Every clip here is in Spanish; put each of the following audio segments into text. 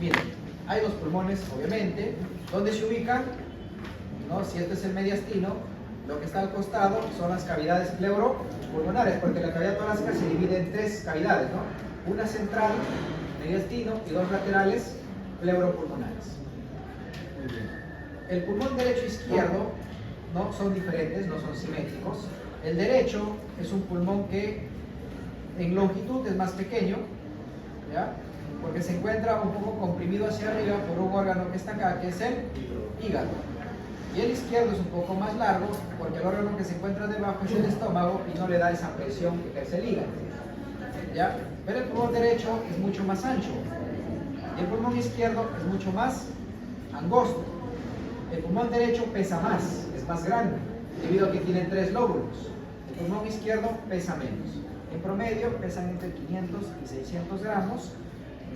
Miren, hay dos pulmones, obviamente, donde se ubican, ¿no? Si este es el mediastino, lo que está al costado son las cavidades pleuropulmonares, porque la cavidad torácica se divide en tres cavidades, ¿no? Una central, mediastino, y dos laterales, pleuropulmonares. Muy bien. El pulmón derecho e izquierdo, ¿no? Son diferentes, no son simétricos. El derecho es un pulmón que en longitud es más pequeño, ¿ya? Porque se encuentra un poco comprimido hacia arriba por un órgano que está acá, que es el hígado. Y el izquierdo es un poco más largo, porque el órgano que se encuentra debajo es el estómago y no le da esa presión que ejerce el hígado, ¿ya? Pero el pulmón derecho es mucho más ancho y el pulmón izquierdo es mucho más angosto. El pulmón derecho pesa más, es más grande, debido a que tiene 3 lóbulos. El pulmón izquierdo pesa menos. En promedio pesan entre 500 y 600 gramos,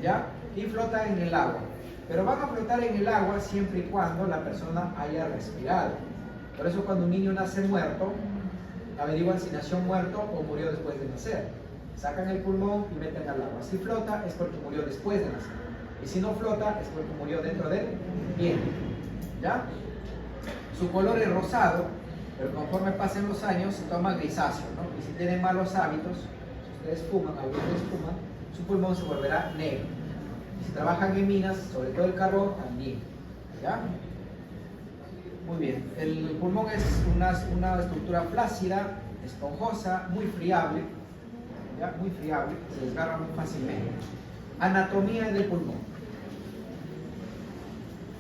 ¿ya? Y flotan en el agua. Pero van a flotar en el agua siempre y cuando la persona haya respirado. Por eso cuando un niño nace muerto, averiguan si nació muerto o murió después de nacer. Sacan el pulmón y meten al agua. Si flota es porque murió después de nacer. Y si no flota es porque murió dentro del vientre, ¿ya? Su color es rosado, pero conforme pasen los años se toma grisáceo, ¿no? Y si tienen malos hábitos, si ustedes fuman, algunos fuman, su pulmón se volverá negro. Y si trabajan en minas, sobre todo el carbón, también, ¿ya? Muy bien, el pulmón es una estructura flácida, esponjosa, muy friable, ¿ya? Muy friable, se desgarra muy fácilmente. Anatomía del pulmón.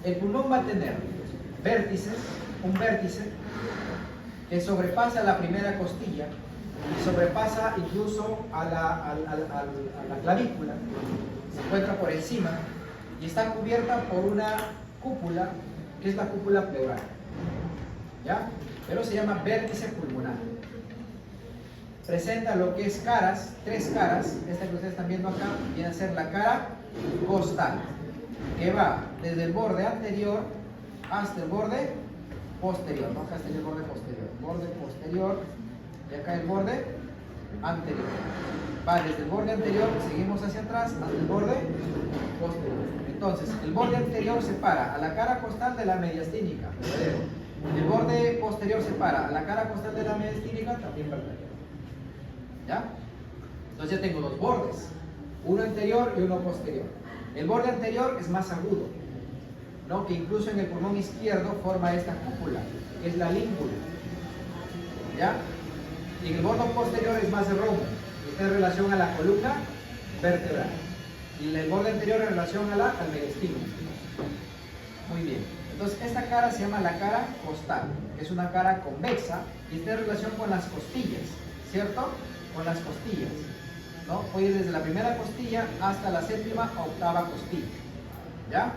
El pulmón va a tener vértices, un vértice que sobrepasa la primera costilla y sobrepasa incluso a la clavícula, se encuentra por encima y está cubierta por una cúpula que es la cúpula pleural, ¿ya? Pero se llama vértice pulmonar. Presenta lo que es caras, 3 caras. Esta que ustedes están viendo acá viene a ser la cara costal, que va desde el borde anterior hasta el borde posterior, ¿no? Acá está el borde posterior, y acá el borde anterior. Va desde el borde anterior, seguimos hacia atrás, hasta el borde posterior. Entonces, el borde anterior separa a la cara costal de la mediastínica, verdadero. El borde posterior separa a la cara costal de la mediastínica, también verdadero. ¿Ya? Entonces ya tengo 2 bordes, uno anterior y uno posterior. El borde anterior es más agudo, ¿no? Que incluso en el pulmón izquierdo forma esta cúpula, que es la língula, ¿ya? Y el borde posterior es más romo, y está en relación a la columna vertebral. Y el borde anterior en relación al mediastino. Muy bien. Entonces esta cara se llama la cara costal, que es una cara convexa y está en relación con las costillas, ¿cierto? Con las costillas, ¿no? Puede ir desde la primera costilla hasta la 7ª o 8ª costilla, ¿ya?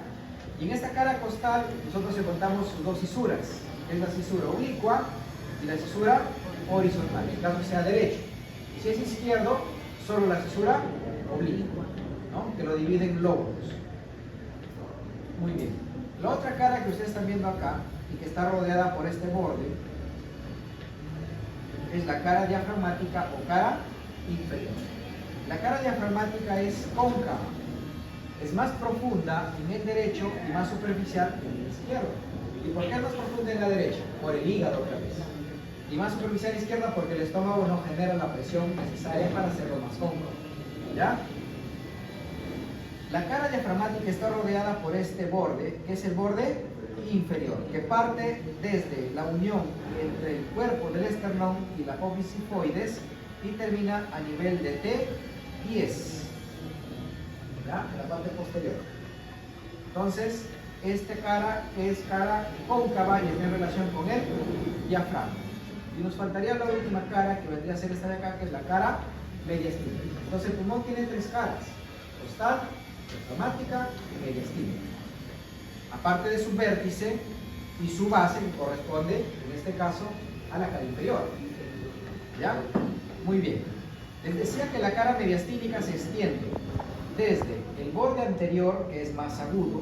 Y en esta cara costal nosotros encontramos sus 2 cisuras, que es la cisura oblicua y la cisura horizontal, en caso sea derecho. Y si es izquierdo, solo la cisura oblicua, ¿no? Que lo divide en lóbulos. Muy bien. La otra cara que ustedes están viendo acá y que está rodeada por este borde es la cara diafragmática o cara inferior. La cara diafragmática es cóncava, es más profunda en el derecho y más superficial en el izquierdo. ¿Y por qué es más profunda en la derecha? Por el hígado otra vez. Y más superficial en la izquierda porque el estómago no genera la presión necesaria para hacerlo más cóncavo, ¿ya? La cara diafragmática está rodeada por este borde, que es el borde inferior, que parte desde la unión entre el cuerpo del esternón y la apófisis sifoides y termina a nivel de T10, ¿ya? En la parte posterior. Entonces, esta cara es cara cóncava y está en relación con el diafragma. Y nos faltaría la última cara, que vendría a ser esta de acá, que es la cara mediastínica. Entonces, el pulmón tiene 3 caras: costal, diafragmática y mediastínica. Aparte de su vértice y su base, que corresponde, en este caso, a la cara inferior. ¿Ya? Muy bien. Les decía que la cara mediastínica se extiende desde el borde anterior, que es más agudo,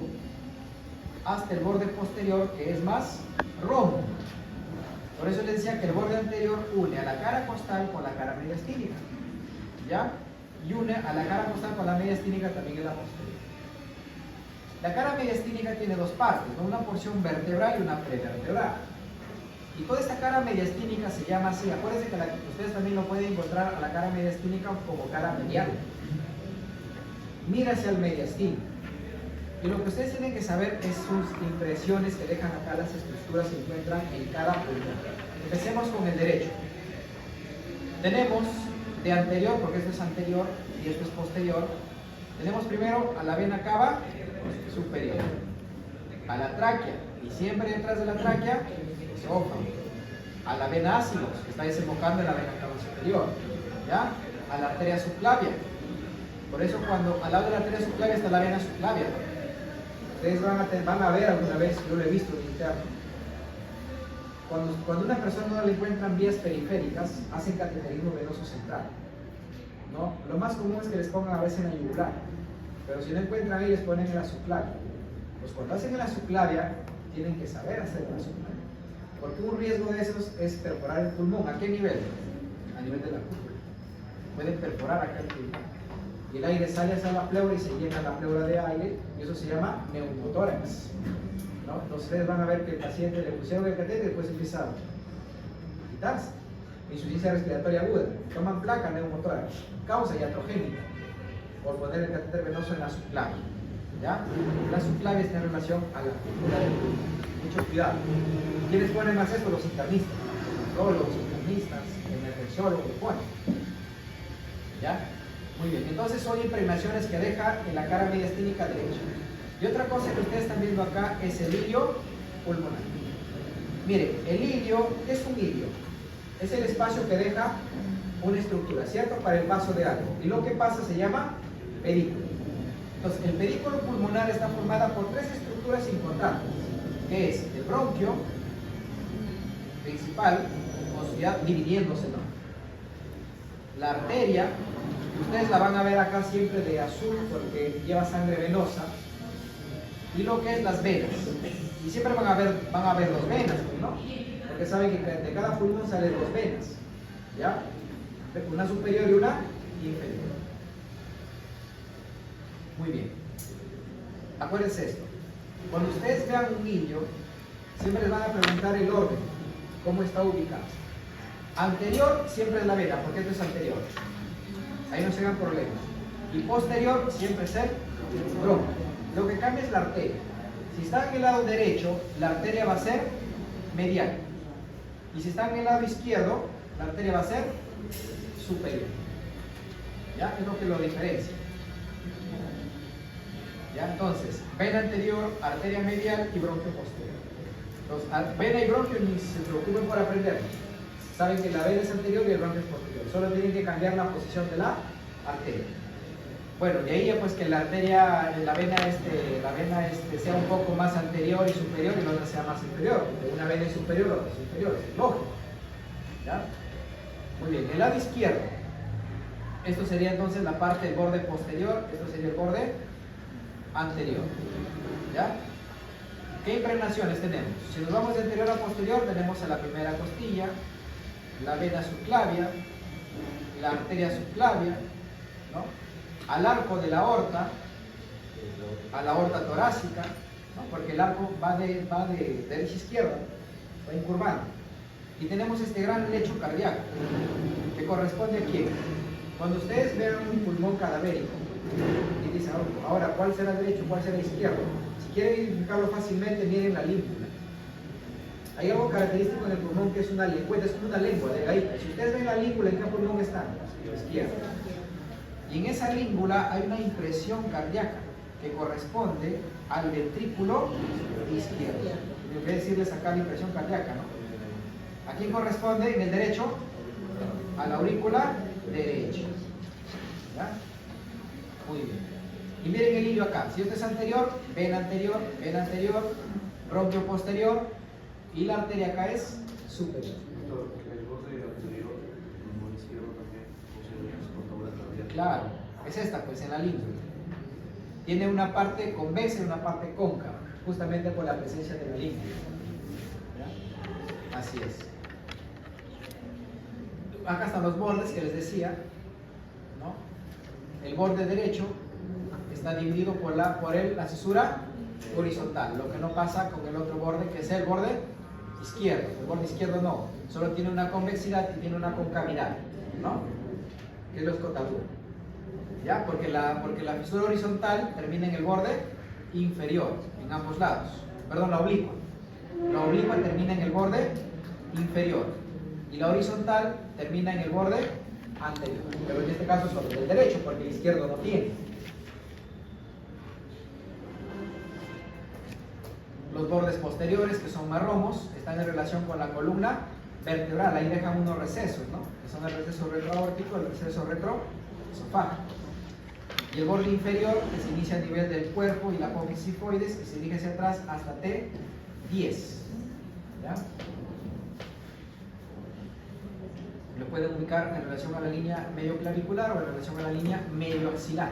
hasta el borde posterior, que es más romo. Por eso les decía que el borde anterior une a la cara costal con la cara mediastínica, ¿ya? Y une a la cara costal con la mediastínica también en la posterior. La cara mediastínica tiene dos partes, ¿no? Una porción vertebral y una prevertebral. Y toda esta cara mediastínica se llama así. Acuérdense que ustedes también lo pueden encontrar a la cara mediastínica como cara medial. Mira hacia el mediastino. Y lo que ustedes tienen que saber es sus impresiones que dejan acá las estructuras que se encuentran en cada pulmón. Empecemos con el derecho. Tenemos de anterior, porque esto es anterior y esto es posterior. Tenemos primero a la vena cava superior, a la tráquea, y siempre detrás de la tráquea, esófago, a la vena ácidos, que está desembocando en la vena cava superior, ¿ya? A la arteria subclavia. Por eso cuando al lado de la arteria subclavia está la vena subclavia. Ustedes van a ver alguna vez, yo lo he visto en interno. Cuando una persona no le encuentran vías periféricas, hacen cateterismo venoso central, ¿no? Lo más común es que les pongan a veces en la yugular, pero si no encuentran ahí les ponen en la subclavia. Pues cuando hacen en la subclavia, tienen que saber hacer en la subclavia, porque un riesgo de esos es perforar el pulmón. ¿A qué nivel? A nivel de la cúpula. Pueden perforar acá el pulmón. Y el aire sale hacia la pleura y se llena la pleura de aire, y eso se llama neumotórax, ¿no? Entonces ustedes van a ver que el paciente le pusieron el catéter y después empieza a quitarse. Insuficiencia respiratoria aguda, toman placa neumotórax, causa iatrogénica, por poner el catéter venoso en la subclavia, ¿ya? La subclavia está en relación a la cúpula del pulmón. Mucho cuidado. ¿Quiénes ponen más esto? Los internistas, los internistas, el emergenciólogo lo ponen, ¿ya? Muy bien, entonces son impregnaciones que deja en la cara mediastínica derecha. Y otra cosa que ustedes están viendo acá es el ilio pulmonar. Miren, el ilio, ¿qué es un ilio? Es el espacio que deja una estructura, ¿cierto? Para el paso de algo. Y lo que pasa se llama pedículo. Entonces, el pedículo pulmonar está formada por tres estructuras importantes, que es el bronquio principal, o sea, dividiéndose, ¿no? La arteria, ustedes la van a ver acá siempre de azul porque lleva sangre venosa, y lo que es las venas, y siempre van a ver dos venas, ¿no? Porque saben que de cada pulmón salen dos venas, ¿ya? Una superior y una inferior. Muy bien, acuérdense esto, cuando ustedes vean un niño siempre les van a preguntar el orden, cómo está ubicado. Anterior siempre es la vena, porque esto es anterior, ahí no se hagan problemas. Y posterior siempre es el bronquio. Lo que cambia es la arteria. Si está en el lado derecho, la arteria va a ser medial. Y si está en el lado izquierdo, la arteria va a ser superior. ¿Ya? Es lo que lo diferencia. ¿Ya? Entonces, vena anterior, arteria medial y bronquio posterior. Entonces, vena y bronquio ni se preocupen por aprenderlo. Saben que la vena es anterior y el bronquio es posterior. Solo tienen que cambiar la posición de la arteria. Bueno, de ahí ya pues que la arteria, la vena sea un poco más anterior y superior y la otra sea más inferior. Porque una vena es superior, la otra es inferior, es lógico. ¿Ya? Muy bien, el lado izquierdo. Esto sería entonces la parte del borde posterior, esto sería el borde anterior. ¿Ya? ¿Qué impregnaciones tenemos? Si nos vamos de anterior a posterior, tenemos a la primera costilla, la vena subclavia, la arteria subclavia, ¿no? Al arco de la aorta, a la aorta torácica, ¿no? Porque el arco va de derecha a izquierda, va incurvando. Y tenemos este gran lecho cardíaco, que corresponde a quién. Cuando ustedes vean un pulmón cadavérico, y dicen, ahora, ¿cuál será derecho, cuál será izquierdo? Si quieren identificarlo fácilmente, miren la língula. Hay algo característico en el pulmón que es una lengüeta, es como una lengua, de ahí. Si ustedes ven la língula, ¿en qué pulmón está? Izquierdo. Y en esa língula hay una impresión cardíaca que corresponde al ventrículo izquierdo. Voy a decirles acá la impresión cardíaca, ¿no? ¿A quién corresponde? En el derecho, a la aurícula derecha. ¿Ya? Muy bien. Y miren el hilo acá. Si esto es anterior, vena anterior, bronquio posterior, y la arteria acá es superior. Claro, es esta pues en la língula. Tiene una parte convexa y una parte cóncava, justamente por la presencia de la língula. ¿Ya? Así es. Acá están los bordes que les decía, ¿no? El borde derecho está dividido por la fisura horizontal, lo que no pasa con el otro borde, que es el borde izquierdo. El borde izquierdo no, solo tiene una convexidad y tiene una concavidad, ¿no? Que es la escotadura, ¿ya? Porque la fisura horizontal termina en el borde inferior, en ambos lados. Perdón, la oblicua. La oblicua termina en el borde inferior y la horizontal termina en el borde anterior. Pero en este caso solo el derecho, porque el izquierdo no tiene. Los bordes posteriores, que son marromos, están en relación con la columna vertebral. Ahí dejan unos recesos, ¿no? Que son el receso retroaórtico, el receso retroesofágico. Y el borde inferior, que se inicia a nivel del cuerpo y la apófisis sifoides, que se dirige hacia atrás hasta T10. ¿Ya? Lo pueden ubicar en relación a la línea medio clavicular o en relación a la línea medio axilar.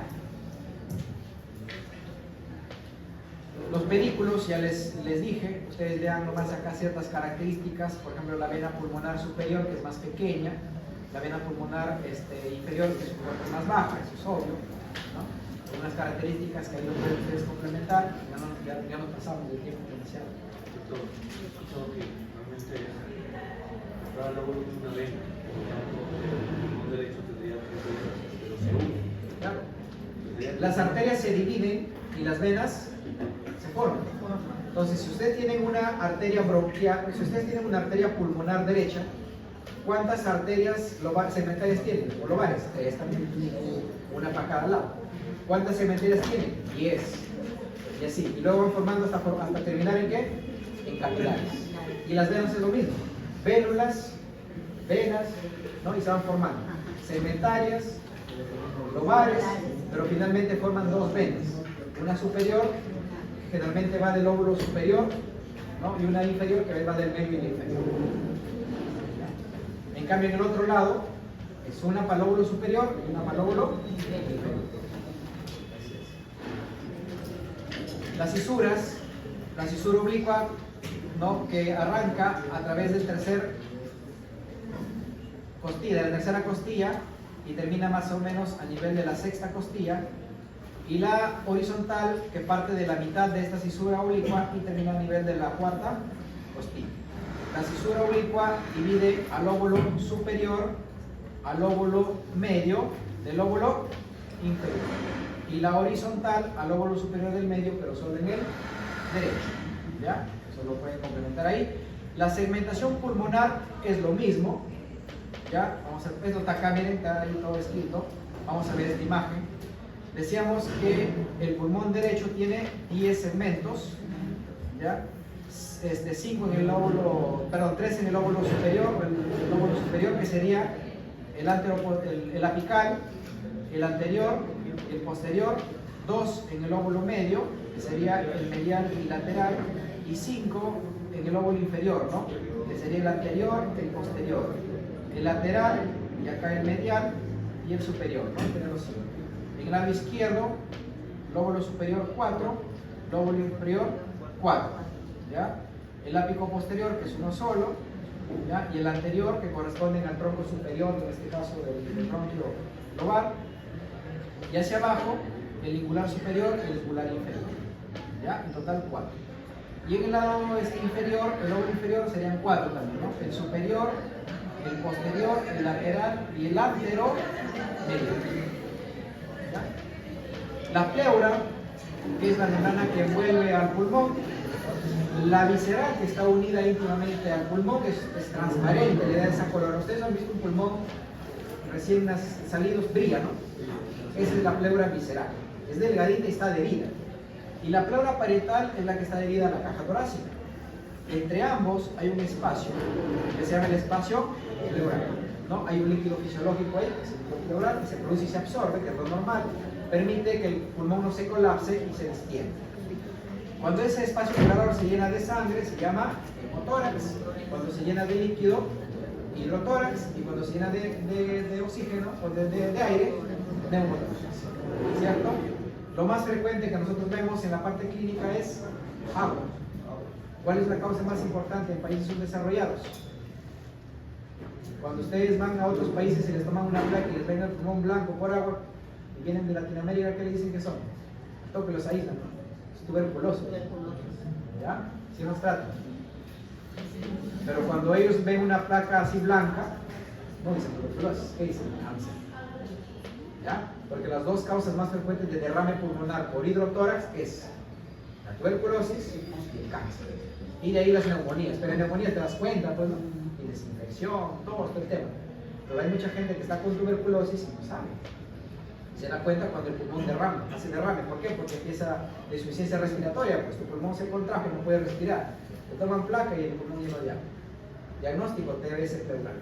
Los pedículos, ya les dije, ustedes vean nomás acá ciertas características, por ejemplo la vena pulmonar superior, que es más pequeña, la vena pulmonar inferior, que es un poco más baja, eso es obvio, ¿no? Unas características que ahí lo pueden ustedes complementar, ya nos pasamos del tiempo inicial. Escuchado que realmente cada lóbulo tiene una vena, el derecho tendría que ser, pero se une. Claro. Las arterias se dividen y las venas se forman. Entonces, si ustedes tienen una arteria bronquial, si ustedes tienen una arteria pulmonar derecha, ¿cuántas arterias segmentarias tienen? O lobares, 3 también, una para cada lado. ¿Cuántas segmentarias tienen? 10. Y así. Y luego van formando hasta terminar en ¿qué? En capilares. Y las venas es lo mismo. Vénulas, venas, ¿no? Y se van formando. Segmentarias, lobares, pero finalmente forman dos venas. Una superior, generalmente va del lóbulo superior, ¿no? Y una inferior que va del medio y el inferior. En cambio, en el otro lado, es una para el lóbulo superior y una para el lóbulo inferior. Las cisuras, la cisura oblicua, ¿no? Que arranca a través del tercer costilla, de la tercera costilla, y termina más o menos a nivel de la sexta costilla, y la horizontal, que parte de la mitad de esta cisura oblicua y termina a nivel de la cuarta costilla. La cisura oblicua divide al lóbulo superior, al lóbulo medio, del lóbulo inferior, y la horizontal al lóbulo superior del medio, pero solo en el derecho. ¿Ya? Eso lo pueden complementar ahí. La segmentación pulmonar es lo mismo. ¿Ya? Vamos a ver, esto está acá, miren, está ahí todo escrito. Vamos a ver esta imagen. Decíamos que el pulmón derecho tiene 10 segmentos, ¿ya? 5 en el lóbulo, perdón, 3 en el lóbulo superior, que sería el apical, el anterior, el posterior, 2 en el lóbulo medio, que sería el medial y lateral, y 5 en el lóbulo inferior, ¿no? Que sería el anterior, el posterior, el lateral, y acá el medial y el superior, ¿no? Tenemos 5. En el lado izquierdo, lóbulo superior 4, lóbulo inferior 4, ¿ya? El ápico posterior, que es uno solo, ¿ya? Y el anterior, que corresponden al tronco superior, en este caso del bronquio lobar, y hacia abajo, el lingular superior y el lingular inferior, ¿ya? En total 4. Y en el lado inferior, el lóbulo inferior serían 4 también, ¿no? El superior, el posterior, el lateral y el antero medio. La pleura, que es la membrana que envuelve al pulmón, la visceral, que está unida íntimamente al pulmón, es transparente, le da esa color. Ustedes han visto un pulmón recién salidos, brilla, ¿no? Esa es la pleura visceral, es delgadita y está adherida. Y la pleura parietal es la que está adherida a la caja torácica. Entre ambos hay un espacio que se llama el espacio pleural, ¿no? Hay un líquido fisiológico ahí, que es el líquido pleural, que se produce y se absorbe, que es lo normal, permite que el pulmón no se colapse y se destienda. Cuando ese espacio pleural se llena de sangre, se llama hemotórax. Cuando se llena de líquido, hidrotórax. Y cuando se llena de oxígeno o de aire, neumotórax. ¿Cierto? Lo más frecuente que nosotros vemos en la parte clínica es agua. ¿Cuál es la causa más importante en países subdesarrollados? Cuando ustedes van a otros países y les toman una placa y les venga el pulmón blanco por agua y vienen de Latinoamérica, ¿qué le dicen que son? todo que los aíslan, es tuberculosis. ¿Ya? Si nos tratan. Pero cuando ellos ven una placa así blanca, no dicen tuberculosis, ¿qué dicen? Cáncer. ¿Ya? Porque las dos causas más frecuentes de derrame pulmonar por hidrotórax es la tuberculosis y el cáncer. Y de ahí las neumonías. Pero en neumonía te das cuenta, pues, ¿no? Y desinfección, todo el tema. Pero hay mucha gente que está con tuberculosis y no sabe. Se da cuenta cuando el pulmón hace derrame. ¿Por qué? Porque empieza de insuficiencia respiratoria, pues tu pulmón se contrajo y no puede respirar. Te toman placa y el pulmón lleno de agua. Diagnóstico TBS pleural.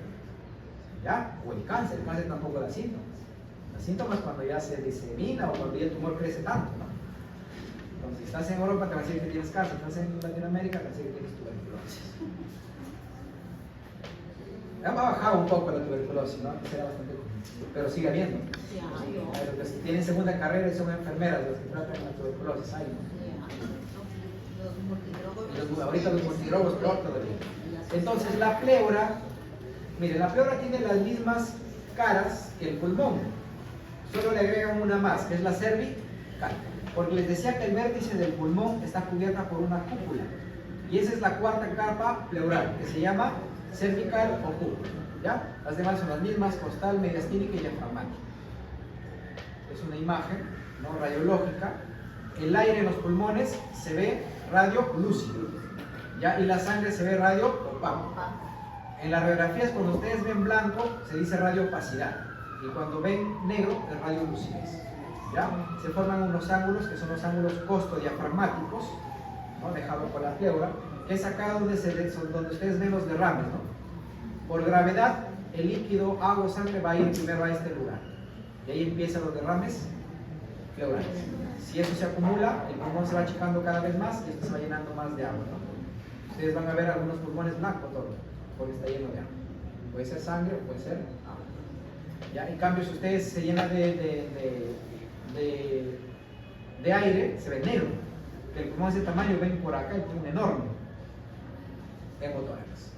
¿Ya? O el cáncer tampoco da síntomas. Los síntomas cuando ya se disemina o cuando ya el tumor crece tanto, ¿no? Entonces, si estás en Europa te va a decir que tienes cáncer, si estás en Latinoamérica te va a decir que tienes tuberculosis. Ya ha bajado un poco la tuberculosis, ¿no? Antes era bastante común, pero sigue habiendo. Los que tienen segunda carrera y son enfermeras, los que tratan la tuberculosis, hay, ¿no? Ahorita los multidrogos, peor todavía. Entonces, la pleura, miren, la pleura tiene las mismas caras que el pulmón, solo le agregan una más, que es la cervical, porque les decía que el vértice del pulmón está cubierta por una cúpula, y esa es la cuarta capa pleural, que se llama cervical o cúpula, ¿ya? Las demás son las mismas, costal, mediastínica y diafragmática. Es una imagen, ¿no? Radiológica. El aire en los pulmones se ve radio lúcido, ¿ya? Y la sangre se ve radio opaco. En las radiografías, cuando ustedes ven blanco, se dice radio opacidad, y cuando ven negro, es radio lucidez, ¿ya? Se forman unos ángulos que son los ángulos costodiafragmáticos, ¿no? Dejado por la pleura, que es acá donde ustedes ven los derrames, ¿no? Por gravedad, el líquido, agua o sangre va a ir primero a este lugar, y ahí empiezan los derrames pleurales. Si eso se acumula, el pulmón se va achicando cada vez más y esto se va llenando más de agua, ¿no? Ustedes van a ver algunos pulmones blancos todo, porque está lleno de agua. Puede ser sangre o puede ser agua. ¿Ya? En cambio, si ustedes se llenan de aire, se ve negro. El pulmón de ese tamaño, ven por acá el pulmón enorme. Neumotórax.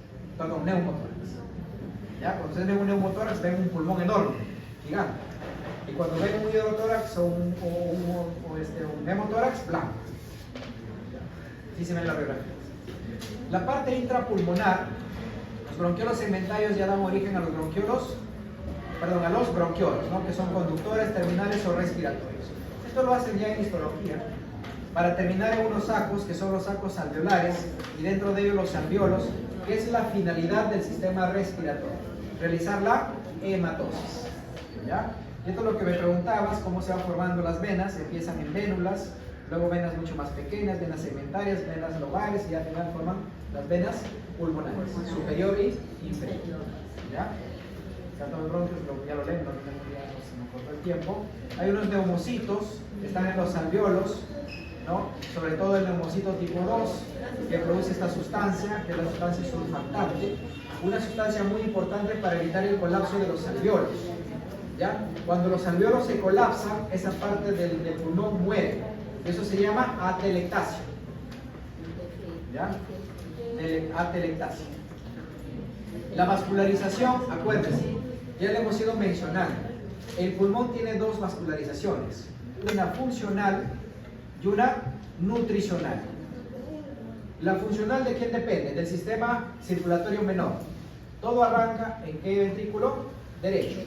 ¿Ya? Cuando ustedes ven un neumotórax, ven un pulmón enorme, gigante. Y cuando ven un hidrotórax o un hemotórax, blanco. Así se ven las radiografías. La parte intrapulmonar, los bronquiolos segmentarios ya dan origen a los bronquiolos, ¿no? Que son conductores, terminales o respiratorios. Esto lo hacen ya en histología, para terminar en unos sacos, que son los sacos alveolares, y dentro de ellos los alveolos, que es la finalidad del sistema respiratorio, realizar la hematosis. ¿Ya? Y esto es lo que me preguntabas, cómo se van formando las venas. Empiezan en vénulas, luego venas mucho más pequeñas, venas segmentarias, venas lobales, y al final forman las venas pulmonares, superior y inferior. ¿Ya? Tanto los bronquios, ya lo leen, no se me cortó el tiempo. Hay unos neumocitos que están en los alveolos, ¿no? Sobre todo el neumocito tipo 2, que produce esta sustancia, que es la sustancia sulfactante, una sustancia muy importante para evitar el colapso de los alveolos. ¿Ya? Cuando los alveolos se colapsan, esa parte del pulmón muere. Eso se llama atelectasia. ¿Ya? Atelectasia. La vascularización, acuérdense, ya le hemos ido mencionando. El pulmón tiene dos vascularizaciones, una funcional y una nutricional. La funcional, ¿de quién depende? Del sistema circulatorio menor. Todo arranca en qué ventrículo? Derecho,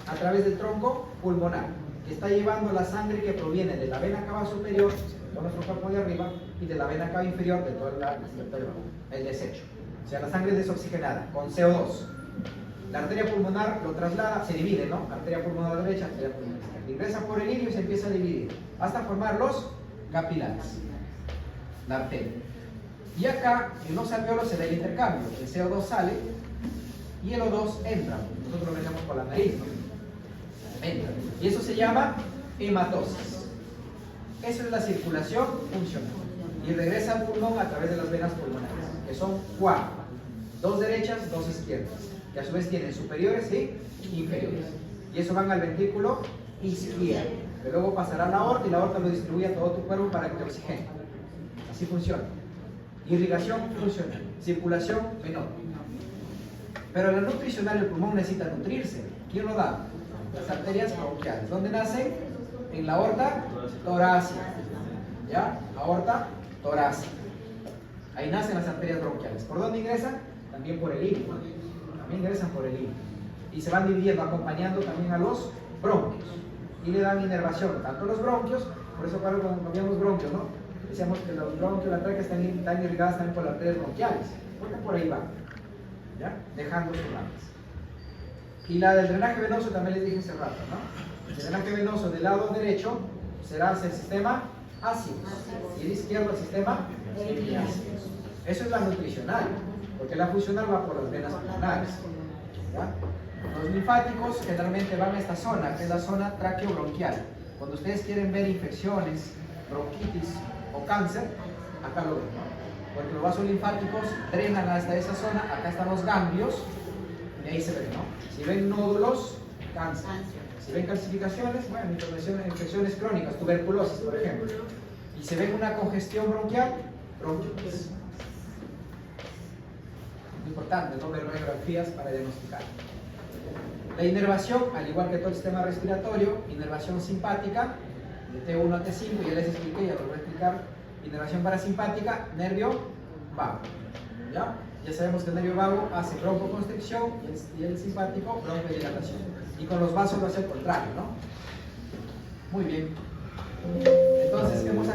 a través del tronco pulmonar, que está llevando la sangre que proviene de la vena cava superior, todo nuestro cuerpo de arriba, y de la vena cava inferior, de todo el desecho. O sea, la sangre es desoxigenada con CO2. La arteria pulmonar lo traslada, se divide, ¿no? Arteria pulmonar derecha, arteria pulmonar izquierda. Ingresa por el ilio y se empieza a dividir, hasta formar los capilares, la arteria. Y acá, en los alveolos se da el intercambio. El CO2 sale y el O2 entra. Nosotros lo metemos por la nariz, ¿no? Entra. Y eso se llama hematosis. Esa es la circulación funcional. Y regresa al pulmón a través de las venas pulmonares, que son 4. 2 derechas, 2 izquierdas, que a su vez tienen superiores y inferiores. Y eso van al ventrículo izquierdo, que luego pasará a la aorta y la aorta lo distribuye a todo tu cuerpo para que te oxigene. Así funciona. Irrigación funcional, circulación menor. Pero la nutricional, el pulmón necesita nutrirse. ¿Quién lo da? Las arterias bronquiales. ¿Dónde nacen? En la aorta torácica. ¿Ya? Aorta torácica. Ahí nacen las arterias bronquiales. ¿Por dónde ingresan? También por el hígado. También ingresan por el hígado. Y se van dividiendo, acompañando también a los bronquios. Y le dan inervación, tanto los bronquios, por eso cuando cambiamos bronquios, ¿no? Decíamos que los bronquios, la tráquea están irrigadas también por las arterias bronquiales. Porque por ahí van, ¿ya? Dejando sus ramas. Y la del drenaje venoso también les dije hace rato, ¿no? El drenaje venoso del lado derecho será hacia el sistema ácido y el izquierdo el sistema semiácido. Eso es la nutricional, porque la funcional va por las venas pulmonares, ¿ya? Los linfáticos generalmente van a esta zona, que es la zona traqueobronquial. Cuando ustedes quieren ver infecciones, bronquitis o cáncer, acá lo ven, ¿no? Porque los vasos linfáticos drenan hasta esa zona, acá están los ganglios, y ahí se ven, ¿no? Si ven nódulos, cáncer. Si ven calcificaciones, bueno, infecciones crónicas, tuberculosis, por ejemplo. Y si ven una congestión bronquial, bronquitis. Es importante, ¿no? Ver radiografías para diagnosticar. La inervación, al igual que todo el sistema respiratorio, inervación simpática, de T1 a T5, ya les expliqué, ya lo voy a explicar. Inervación parasimpática, nervio vago. ¿Ya? Ya sabemos que el nervio vago hace broncoconstricción y el simpático bronchodilatación. Y con los vasos lo hace al contrario, ¿no? Muy bien. Entonces, hemos